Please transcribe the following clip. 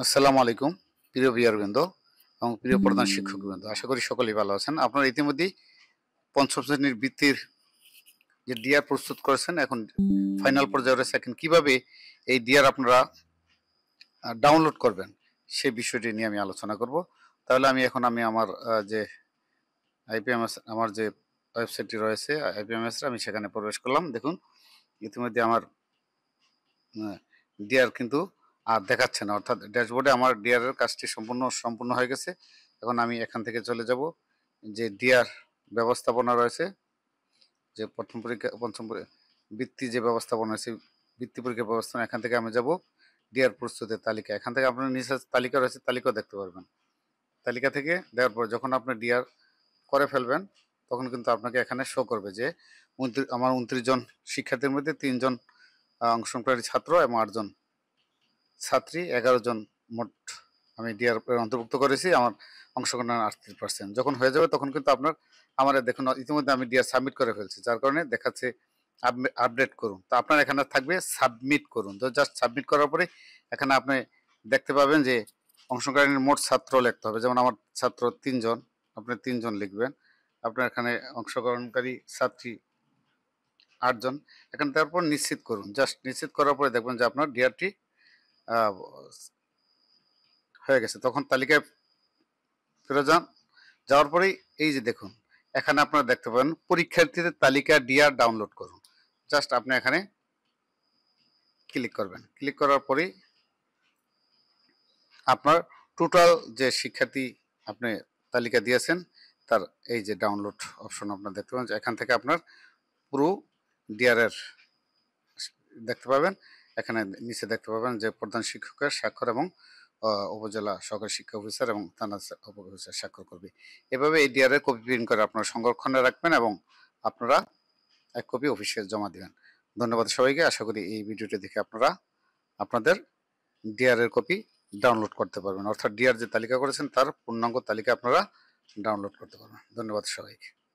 আসসালামু আলাইকুম প্রিয় বিয়ারবৃন্দ এবং প্রিয় প্রধান শিক্ষকবৃন্দ, আশা করি সকলেই ভালো আছেন। আপনারা ইতিমধ্যেই পঞ্চম শ্রেণীর বৃত্তির যে ডিআর প্রস্তুত করেছেন, এখন ফাইনাল পর্যায়ে রয়েছে। এখন কিভাবে এই ডিআর আপনারা ডাউনলোড করবেন সেই বিষয়টি নিয়ে আমি আলোচনা করব। তাহলে আমি আমার যে আইপিএমএস, আমার যে ওয়েবসাইটটি রয়েছে আইপিএমএস, আমি সেখানে প্রবেশ করলাম। দেখুন ইতিমধ্যে আমার ডিআর কিন্তু আর দেখাচ্ছে না, অর্থাৎ ড্যাশবোর্ডে আমার ডিআর এর কাজটি সম্পূর্ণ হয়ে গেছে। এখন আমি এখান থেকে চলে যাব যে ডিআর ব্যবস্থাপনা রয়েছে, যে পঞ্চম বৃত্তি যে ব্যবস্থাপনা আছে, বৃত্তি পরীক্ষা ব্যবস্থাপনা, এখান থেকে আমি যাব ডিআর প্রস্তুতের তালিকা। এখান থেকে আপনার নিচে তালিকা রয়েছে, তালিকাও দেখতে পারবেন। তালিকা থেকে দেওয়ার পর যখন আপনি ডিআর করে ফেলবেন, তখন কিন্তু আপনাকে এখানে শো করবে যে আমার 29 জন শিক্ষার্থীর মধ্যে 3 জন অংশগ্রহণকারী ছাত্র এবং 8 জন ছাত্রী, 11 জন মোট আমি ডিআর অন্তর্ভুক্ত করেছি। আমার অংশগ্রহণ 38%। যখন হয়ে যাবে তখন কিন্তু আমার দেখুন ইতিমধ্যে আমি ডিআর সাবমিট করে ফেলছি, যার কারণে দেখাচ্ছে আপডেট করুন। তো আপনার এখানে থাকবে সাবমিট করুন। তো জাস্ট সাবমিট করার পরে এখানে আপনি দেখতে পাবেন যে অংশগ্রহণের মোট ছাত্র লিখতে হবে। যেমন আমার ছাত্র 3 জন, আপনি 3 জন লিখবেন। আপনার এখানে অংশগ্রহণকারী ছাত্রী 8 জন। এখানে তারপর নিশ্চিত করুন। জাস্ট নিশ্চিত করার পরে দেখবেন যে আপনার ডিআরটি হয়ে গেছে। তখন তালিকায় ফিরে যান। যাওয়ার পরেই এই যে দেখুন, এখানে আপনারা দেখতে পাবেন পরীক্ষার্থীদের তালিকা ডিআর ডাউনলোড করুন। জাস্ট আপনি এখানে ক্লিক করবেন। ক্লিক করার পরেই আপনার টোটাল যে শিক্ষার্থী আপনি তালিকা দিয়েছেন তার এই যে ডাউনলোড অপশন আপনার দেখতে পাবেন। এখান থেকে আপনার পুরো ডিআর এর দেখতে পাবেন। এখানে নিচে দেখতে পাবেন যে প্রধান শিক্ষকের স্বাক্ষর এবং উপজেলা সহকারী শিক্ষা অফিসার এবং থানা অফিসার স্বাক্ষর করবে। এভাবে এই ডিআর এর কপি প্রিন্ট করে আপনারা সংরক্ষণে রাখবেন এবং আপনারা এক কপি অফিসে জমা দিবেন। ধন্যবাদ সবাইকে। আশা করি এই ভিডিওটি দেখে আপনারা আপনাদের ডিআর এর কপি ডাউনলোড করতে পারবেন, অর্থাৎ ডিআর যে তালিকা করেছেন তার পূর্ণাঙ্গ তালিকা আপনারা ডাউনলোড করতে পারবেন। ধন্যবাদ সবাইকে।